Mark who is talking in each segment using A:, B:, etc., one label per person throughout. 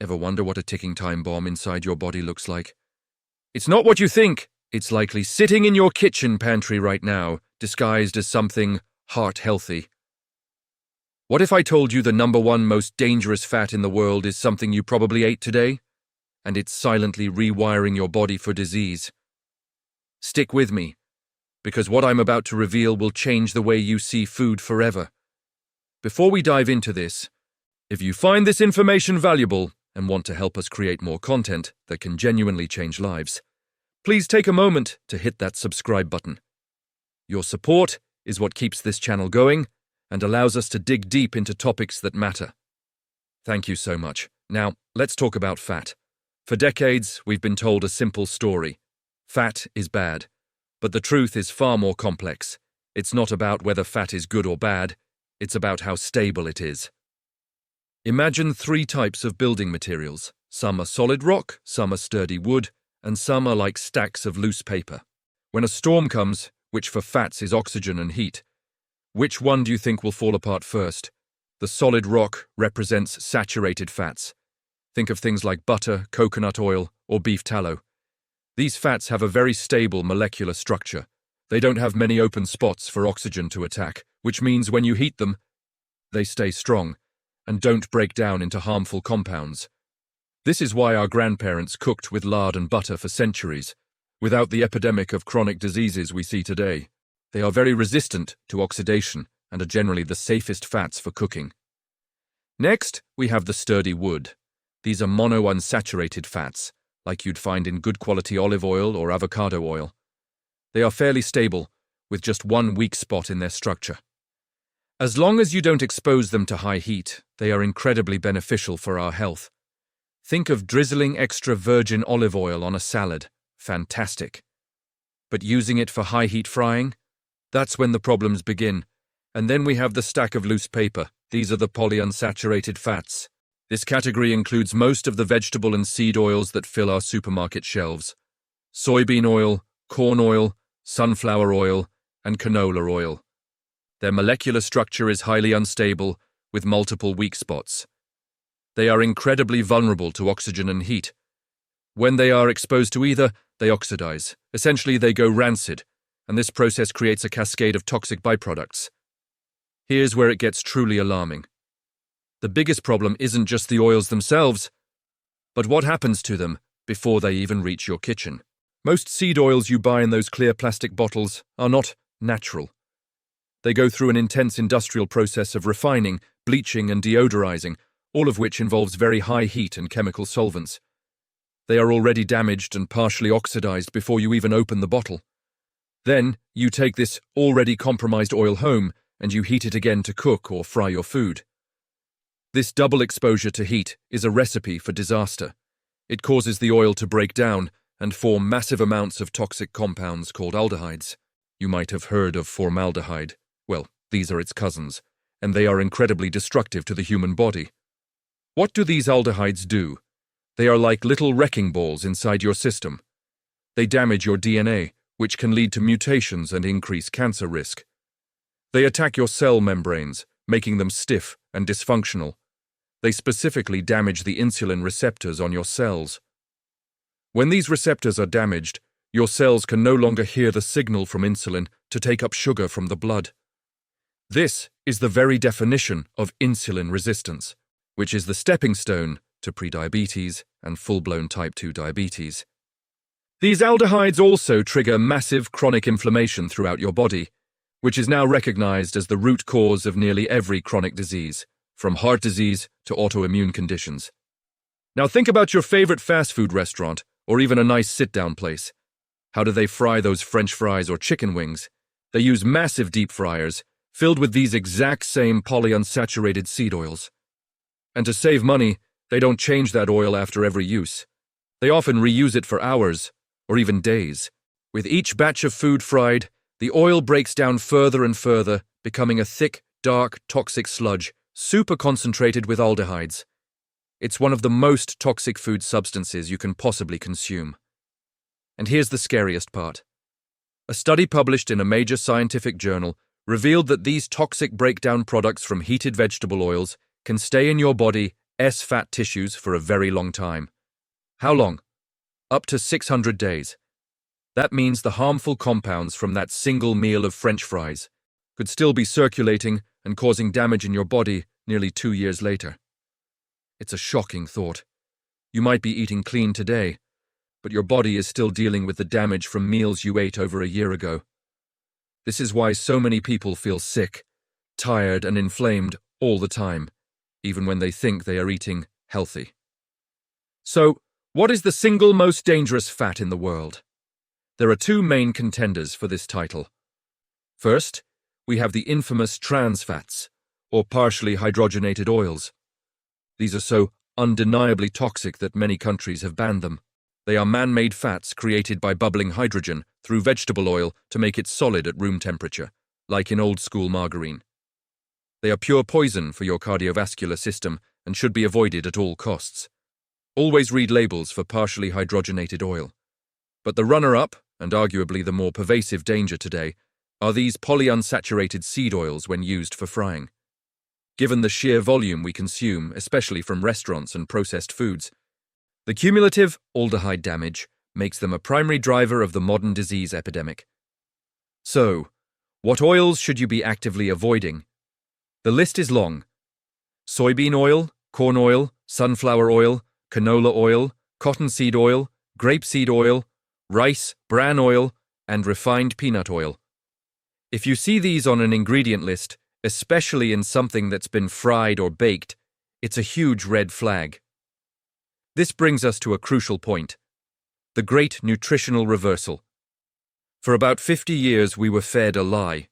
A: Ever wonder what a ticking time bomb inside your body looks like? It's not what you think. It's likely sitting in your kitchen pantry right now, disguised as something heart-healthy. What if I told you the #1 most dangerous fat in the world is something you probably ate today? And it's silently rewiring your body for disease. Stick with me, because what I'm about to reveal will change the way you see food forever. Before we dive into this, if you find this information valuable and want to help us create more content that can genuinely change lives, please take a moment to hit that subscribe button. Your support is what keeps this channel going and allows us to dig deep into topics that matter. Thank you so much. Now, let's talk about fat. For decades, we've been told a simple story. Fat is bad. But the truth is far more complex. It's not about whether fat is good or bad. It's about how stable it is. Imagine 3 types of building materials. Some are solid rock, some are sturdy wood, and some are like stacks of loose paper. When a storm comes, which for fats is oxygen and heat, which one do you think will fall apart first? The solid rock represents saturated fats. Think of things like butter, coconut oil, or beef tallow. These fats have a very stable molecular structure. They don't have many open spots for oxygen to attack, which means when you heat them, they stay strong and don't break down into harmful compounds. This is why our grandparents cooked with lard and butter for centuries, without the epidemic of chronic diseases we see today. They are very resistant to oxidation and are generally the safest fats for cooking. Next, we have the sturdy wood. These are monounsaturated fats, like you'd find in good quality olive oil or avocado oil. They are fairly stable, with just one weak spot in their structure. As long as you don't expose them to high heat, they are incredibly beneficial for our health. Think of drizzling extra virgin olive oil on a salad. Fantastic. But using it for high heat frying? That's when the problems begin. And then we have the stack of loose paper. These are the polyunsaturated fats. This category includes most of the vegetable and seed oils that fill our supermarket shelves. Soybean oil, corn oil, sunflower oil, and canola oil. Their molecular structure is highly unstable, with multiple weak spots. They are incredibly vulnerable to oxygen and heat. When they are exposed to either, they oxidize. Essentially, they go rancid, and this process creates a cascade of toxic byproducts. Here's where it gets truly alarming. The biggest problem isn't just the oils themselves, but what happens to them before they even reach your kitchen. Most seed oils you buy in those clear plastic bottles are not natural. They go through an intense industrial process of refining, bleaching, and deodorizing, all of which involves very high heat and chemical solvents. They are already damaged and partially oxidized before you even open the bottle. Then, you take this already compromised oil home and you heat it again to cook or fry your food. This double exposure to heat is a recipe for disaster. It causes the oil to break down and form massive amounts of toxic compounds called aldehydes. You might have heard of formaldehyde. Well, these are its cousins, and they are incredibly destructive to the human body. What do these aldehydes do? They are like little wrecking balls inside your system. They damage your DNA, which can lead to mutations and increase cancer risk. They attack your cell membranes, making them stiff and dysfunctional. They specifically damage the insulin receptors on your cells. When these receptors are damaged, your cells can no longer hear the signal from insulin to take up sugar from the blood. This is the very definition of insulin resistance, which is the stepping stone to prediabetes and full-blown type 2 diabetes. These aldehydes also trigger massive chronic inflammation throughout your body, which is now recognized as the root cause of nearly every chronic disease, from heart disease to autoimmune conditions. Now think about your favorite fast food restaurant, or even a nice sit-down place. How do they fry those French fries or chicken wings? They use massive deep fryers, filled with these exact same polyunsaturated seed oils. And to save money, they don't change that oil after every use. They often reuse it for hours, or even days. With each batch of food fried, the oil breaks down further and further, becoming a thick, dark, toxic sludge, super concentrated with aldehydes. It's one of the most toxic food substances you can possibly consume. And here's the scariest part. A study published in a major scientific journal revealed that these toxic breakdown products from heated vegetable oils can stay in your body fat tissues for a very long time. How long? Up to 600 days. That means the harmful compounds from that single meal of French fries could still be circulating and causing damage in your body nearly 2 years later. It's a shocking thought. You might be eating clean today, but your body is still dealing with the damage from meals you ate over a year ago. This is why so many people feel sick, tired, and inflamed all the time, even when they think they are eating healthy. So, what is the single most dangerous fat in the world? There are two main contenders for this title. First, we have the infamous trans fats, or partially hydrogenated oils. These are so undeniably toxic that many countries have banned them. They are man-made fats created by bubbling hydrogen through vegetable oil to make it solid at room temperature, like in old-school margarine. They are pure poison for your cardiovascular system and should be avoided at all costs. Always read labels for partially hydrogenated oil. But the runner-up, and arguably the more pervasive danger today, are these polyunsaturated seed oils when used for frying. Given the sheer volume we consume, especially from restaurants and processed foods, the cumulative aldehyde damage makes them a primary driver of the modern disease epidemic. So, what oils should you be actively avoiding? The list is long. Soybean oil, corn oil, sunflower oil, canola oil, cottonseed oil, grapeseed oil, rice, bran oil, and refined peanut oil. If you see these on an ingredient list, especially in something that's been fried or baked, it's a huge red flag. This brings us to a crucial point: the great nutritional reversal. For about 50 years we were fed a lie.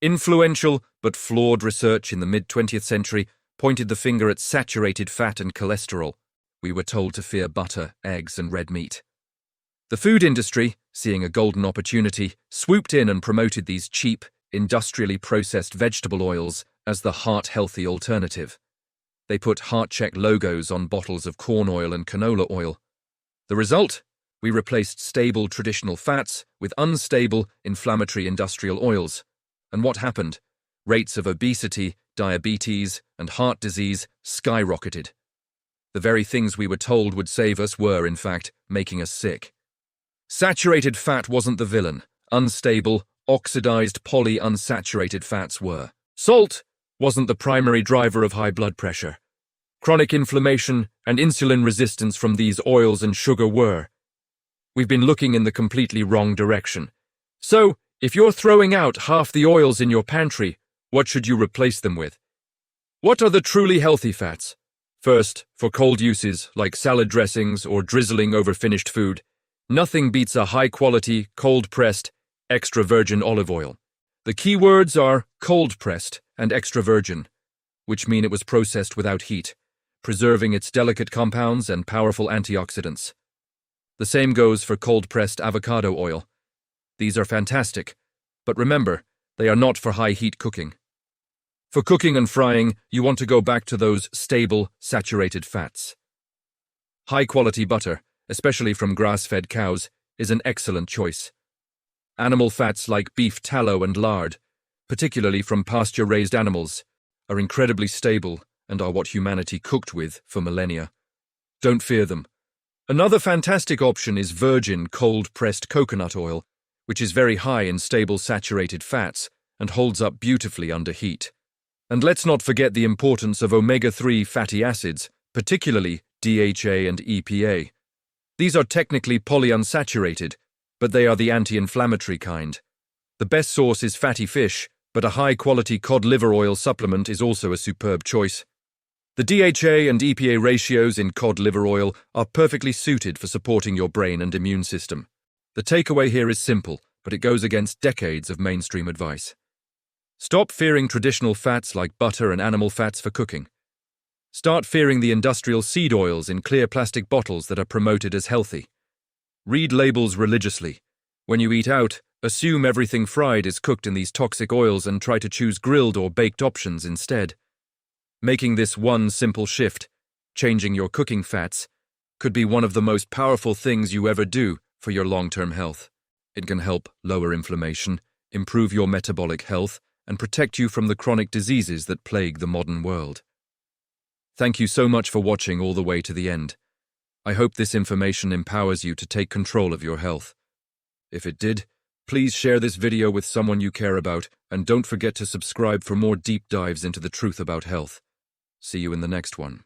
A: Influential but flawed research in the mid-20th century pointed the finger at saturated fat and cholesterol. We were told to fear butter, eggs, and red meat. The food industry, seeing a golden opportunity, swooped in and promoted these cheap, industrially processed vegetable oils as the heart-healthy alternative. They put heart-check logos on bottles of corn oil and canola oil. The result? We replaced stable traditional fats with unstable, inflammatory industrial oils. And what happened? Rates of obesity, diabetes, and heart disease skyrocketed. The very things we were told would save us were, in fact, making us sick. Saturated fat wasn't the villain. Unstable, oxidized polyunsaturated fats were. Salt wasn't the primary driver of high blood pressure. Chronic inflammation and insulin resistance from these oils and sugar were. We've been looking in the completely wrong direction. So, if you're throwing out half the oils in your pantry, what should you replace them with? What are the truly healthy fats? First, for cold uses like salad dressings or drizzling over finished food, nothing beats a high-quality, cold-pressed, extra virgin olive oil. The key words are cold-pressed and extra virgin, which mean it was processed without heat, preserving its delicate compounds and powerful antioxidants. The same goes for cold-pressed avocado oil. These are fantastic, but remember, they are not for high-heat cooking. For cooking and frying, you want to go back to those stable, saturated fats. High-quality butter, especially from grass-fed cows, is an excellent choice. Animal fats like beef tallow and lard, particularly from pasture-raised animals, are incredibly stable and are what humanity cooked with for millennia. Don't fear them. Another fantastic option is virgin cold-pressed coconut oil, which is very high in stable saturated fats and holds up beautifully under heat. And let's not forget the importance of omega-3 fatty acids, particularly DHA and EPA. These are technically polyunsaturated, but they are the anti-inflammatory kind. The best source is fatty fish, but a high-quality cod liver oil supplement is also a superb choice. The DHA and EPA ratios in cod liver oil are perfectly suited for supporting your brain and immune system. The takeaway here is simple, but it goes against decades of mainstream advice. Stop fearing traditional fats like butter and animal fats for cooking. Start fearing the industrial seed oils in clear plastic bottles that are promoted as healthy. Read labels religiously. When you eat out, assume everything fried is cooked in these toxic oils and try to choose grilled or baked options instead. Making this one simple shift, changing your cooking fats, could be one of the most powerful things you ever do for your long-term health. It can help lower inflammation, improve your metabolic health, and protect you from the chronic diseases that plague the modern world. Thank you so much for watching all the way to the end. I hope this information empowers you to take control of your health. If it did, please share this video with someone you care about, and don't forget to subscribe for more deep dives into the truth about health. See you in the next one.